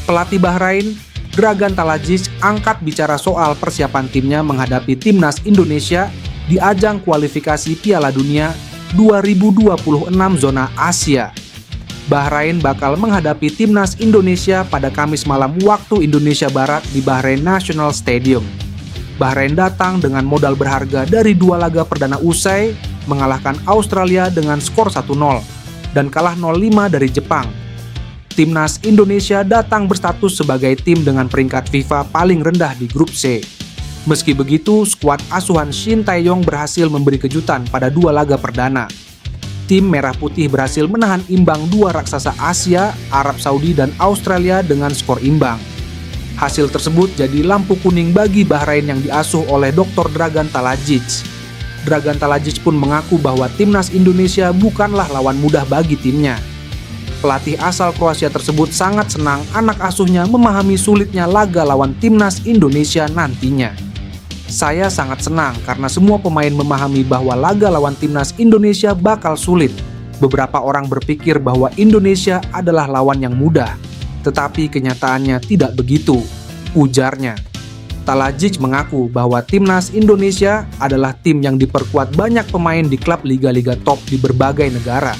Pelatih Bahrain, Dragan Talajic, angkat bicara soal persiapan timnya menghadapi timnas Indonesia di ajang kualifikasi Piala Dunia 2026 zona Asia. Bahrain bakal menghadapi timnas Indonesia pada Kamis malam waktu Indonesia Barat di Bahrain National Stadium. Bahrain datang dengan modal berharga dari 2 laga perdana usai mengalahkan Australia dengan skor 1-0 dan kalah 0-5 dari Jepang. Timnas Indonesia datang berstatus sebagai tim dengan peringkat FIFA paling rendah di grup C. Meski begitu, skuad asuhan Shin Tae-yong berhasil memberi kejutan pada 2 laga perdana. Tim Merah Putih berhasil menahan imbang 2 raksasa Asia, Arab Saudi dan Australia dengan skor imbang. Hasil tersebut jadi lampu kuning bagi Bahrain yang diasuh oleh Dr. Dragan Talajic. Dragan Talajic pun mengaku bahwa timnas Indonesia bukanlah lawan mudah bagi timnya. Pelatih asal Kroasia tersebut sangat senang anak asuhnya memahami sulitnya laga lawan timnas Indonesia nantinya. Saya sangat senang karena semua pemain memahami bahwa laga lawan timnas Indonesia bakal sulit. Beberapa orang berpikir bahwa Indonesia adalah lawan yang mudah, tetapi kenyataannya tidak begitu, ujarnya. Talajic mengaku bahwa timnas Indonesia adalah tim yang diperkuat banyak pemain di klub liga-liga top di berbagai negara.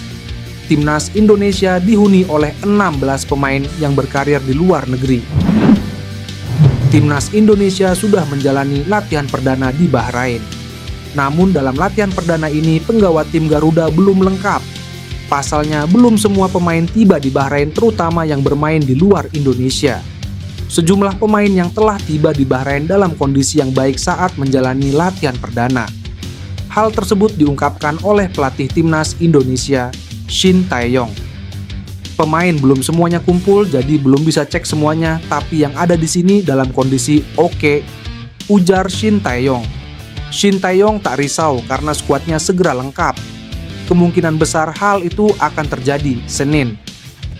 Timnas Indonesia dihuni oleh 16 pemain yang berkarir di luar negeri. Timnas Indonesia sudah menjalani latihan perdana di Bahrain. Namun dalam latihan perdana ini penggawa tim Garuda belum lengkap. Pasalnya belum semua pemain tiba di Bahrain, terutama yang bermain di luar Indonesia. Sejumlah pemain yang telah tiba di Bahrain dalam kondisi yang baik saat menjalani latihan perdana. Hal tersebut diungkapkan oleh pelatih timnas Indonesia, Shin Tae-yong. Pemain belum semuanya kumpul, jadi belum bisa cek semuanya, tapi yang ada di sini dalam kondisi oke, ujar Shin Tae-yong. Shin Tae-yong tak risau karena skuadnya segera lengkap. Kemungkinan besar hal itu akan terjadi Senin.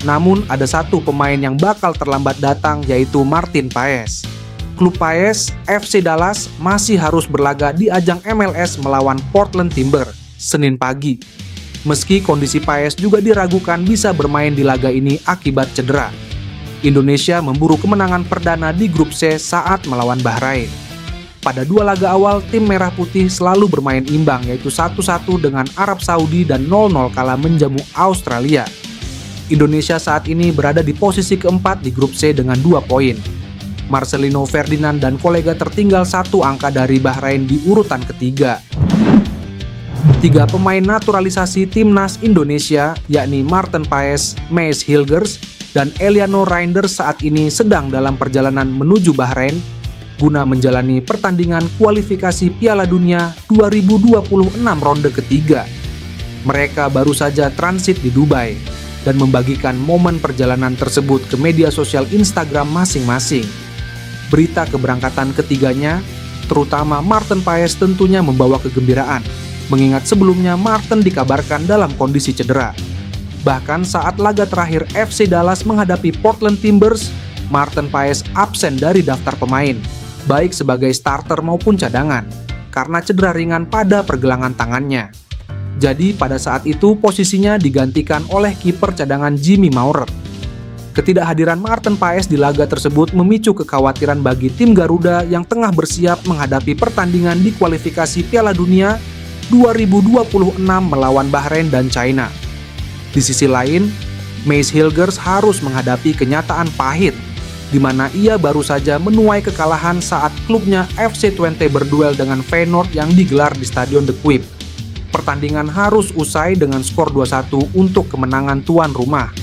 Namun ada satu pemain yang bakal terlambat datang, yaitu Martin Paes. Klub Paes, FC Dallas, masih harus berlaga di ajang MLS melawan Portland Timber Senin pagi. Meski kondisi Paes juga diragukan bisa bermain di laga ini akibat cedera. Indonesia memburu kemenangan perdana di grup C saat melawan Bahrain. Pada 2 laga awal, tim Merah Putih selalu bermain imbang, yaitu 1-1 dengan Arab Saudi dan 0-0 kala menjamu Australia. Indonesia saat ini berada di posisi keempat di grup C dengan 2 poin. Marcelino Ferdinand dan kolega tertinggal 1 angka dari Bahrain di urutan ketiga. 3 pemain naturalisasi timnas Indonesia, yakni Martin Paes, Maes Hilgers, dan Eliano Reinders saat ini sedang dalam perjalanan menuju Bahrain guna menjalani pertandingan kualifikasi Piala Dunia 2026 ronde ketiga. Mereka baru saja transit di Dubai dan membagikan momen perjalanan tersebut ke media sosial Instagram masing-masing. Berita keberangkatan ketiganya, terutama Martin Paes, tentunya membawa kegembiraan, mengingat sebelumnya Martin dikabarkan dalam kondisi cedera. Bahkan saat laga terakhir FC Dallas menghadapi Portland Timbers, Martin Paes absen dari daftar pemain, baik sebagai starter maupun cadangan, karena cedera ringan pada pergelangan tangannya. Jadi pada saat itu posisinya digantikan oleh kiper cadangan Jimmy Maurer. Ketidakhadiran Martin Paes di laga tersebut memicu kekhawatiran bagi tim Garuda yang tengah bersiap menghadapi pertandingan di kualifikasi Piala Dunia 2026 melawan Bahrain dan China. Di sisi lain, Maes Hilgers harus menghadapi kenyataan pahit, di mana ia baru saja menuai kekalahan saat klubnya FC Twente berduel dengan Feyenoord yang digelar di Stadion De Kuip. Pertandingan harus usai dengan skor 2-1 untuk kemenangan tuan rumah.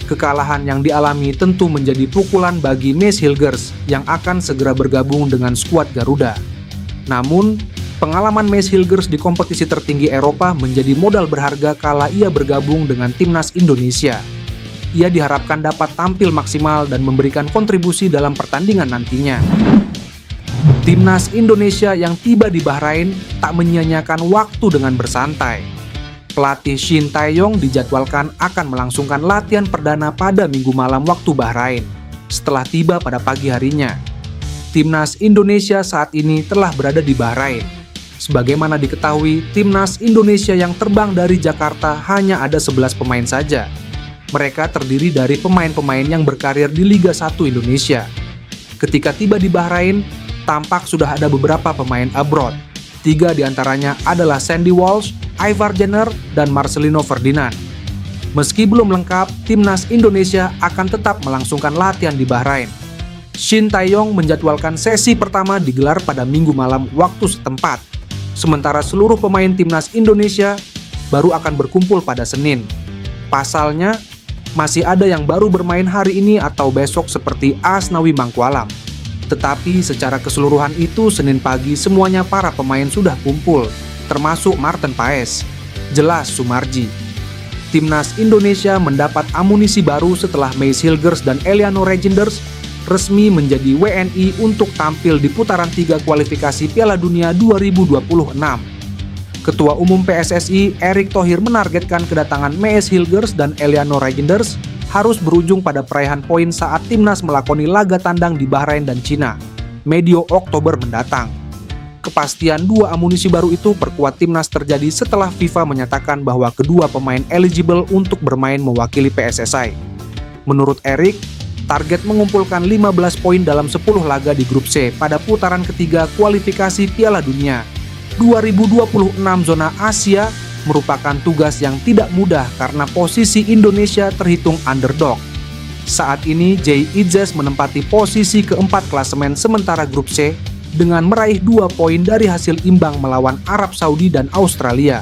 Kekalahan yang dialami tentu menjadi pukulan bagi Maes Hilgers yang akan segera bergabung dengan skuad Garuda. Namun, pengalaman Maes Hilgers di kompetisi tertinggi Eropa menjadi modal berharga kala ia bergabung dengan timnas Indonesia. Ia diharapkan dapat tampil maksimal dan memberikan kontribusi dalam pertandingan nantinya. Timnas Indonesia yang tiba di Bahrain tak menyia-nyiakan waktu dengan bersantai. Pelatih Shin Tae-yong dijadwalkan akan melangsungkan latihan perdana pada Minggu malam waktu Bahrain, setelah tiba pada pagi harinya. Timnas Indonesia saat ini telah berada di Bahrain. Sebagaimana diketahui, timnas Indonesia yang terbang dari Jakarta hanya ada 11 pemain saja. Mereka terdiri dari pemain-pemain yang berkarir di Liga 1 Indonesia. Ketika tiba di Bahrain, tampak sudah ada beberapa pemain abroad. 3 diantaranya adalah Sandy Walsh, Ivar Jenner, dan Marcelino Ferdinand. Meski belum lengkap, timnas Indonesia akan tetap melangsungkan latihan di Bahrain. Shin Tae-yong menjadwalkan sesi pertama digelar pada Minggu malam waktu setempat. Sementara seluruh pemain timnas Indonesia baru akan berkumpul pada Senin. Pasalnya, masih ada yang baru bermain hari ini atau besok seperti Asnawi Mangkualam. Tetapi secara keseluruhan itu Senin pagi semuanya para pemain sudah kumpul, termasuk Marten Paes, Jelas Sumarji. Timnas Indonesia mendapat amunisi baru setelah Meis Hilgers dan Eliano Regenders resmi menjadi WNI untuk tampil di putaran 3 kualifikasi Piala Dunia 2026. Ketua Umum PSSI Erick Thohir menargetkan kedatangan Meis Hilgers dan Eliano Regenders harus berujung pada peraihan poin saat timnas melakoni laga tandang di Bahrain dan Cina, medio Oktober mendatang. Kepastian 2 amunisi baru itu perkuat timnas terjadi setelah FIFA menyatakan bahwa kedua pemain eligible untuk bermain mewakili PSSI. Menurut Erick, target mengumpulkan 15 poin dalam 10 laga di grup C pada putaran ketiga kualifikasi Piala Dunia 2026 zona Asia merupakan tugas yang tidak mudah karena posisi Indonesia terhitung underdog. Saat ini Jay Itzes menempati posisi keempat klasemen sementara grup C dengan meraih 2 poin dari hasil imbang melawan Arab Saudi dan Australia.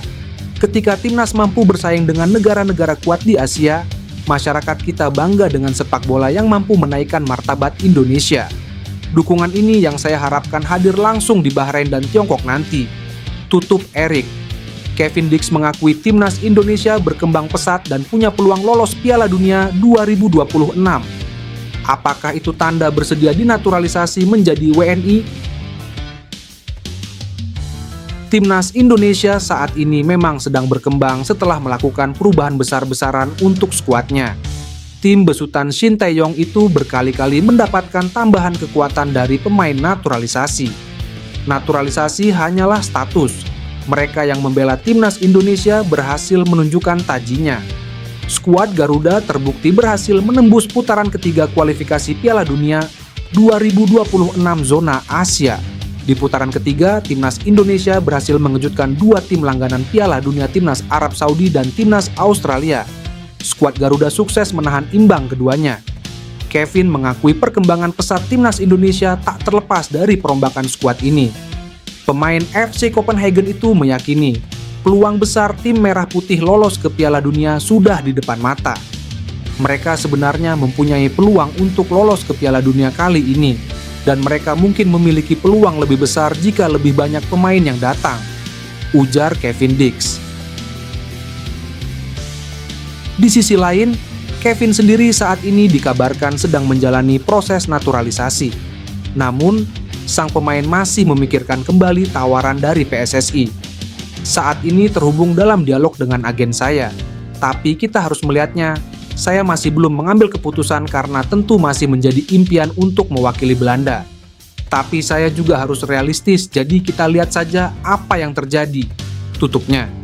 Ketika timnas mampu bersaing dengan negara-negara kuat di Asia, masyarakat kita bangga dengan sepak bola yang mampu menaikkan martabat Indonesia. Dukungan ini yang saya harapkan hadir langsung di Bahrain dan Tiongkok nanti. Tutup Erick. Kevin Dix mengakui timnas Indonesia berkembang pesat dan punya peluang lolos Piala Dunia 2026. Apakah itu tanda bersedia dinaturalisasi menjadi WNI? Timnas Indonesia saat ini memang sedang berkembang setelah melakukan perubahan besar-besaran untuk skuadnya. Tim besutan Shin Tae-yong itu berkali-kali mendapatkan tambahan kekuatan dari pemain naturalisasi. Naturalisasi hanyalah status. Mereka yang membela timnas Indonesia berhasil menunjukkan tajinya. Skuad Garuda terbukti berhasil menembus putaran ketiga kualifikasi Piala Dunia 2026 zona Asia. Di putaran ketiga, timnas Indonesia berhasil mengejutkan 2 tim langganan Piala Dunia, timnas Arab Saudi dan timnas Australia. Skuad Garuda sukses menahan imbang keduanya. Kevin mengakui perkembangan pesat timnas Indonesia tak terlepas dari perombakan skuad ini. Pemain FC Copenhagen itu meyakini peluang besar tim merah putih lolos ke Piala Dunia sudah di depan mata. Mereka sebenarnya mempunyai peluang untuk lolos ke Piala Dunia kali ini, dan mereka mungkin memiliki peluang lebih besar jika lebih banyak pemain yang datang, ujar Kevin Dix. Di sisi lain, Kevin sendiri saat ini dikabarkan sedang menjalani proses naturalisasi. Namun, sang pemain masih memikirkan kembali tawaran dari PSSI. Saat ini terhubung dalam dialog dengan agen saya, tapi kita harus melihatnya. Saya masih belum mengambil keputusan karena tentu masih menjadi impian untuk mewakili Belanda. Tapi saya juga harus realistis, jadi kita lihat saja apa yang terjadi, tutupnya.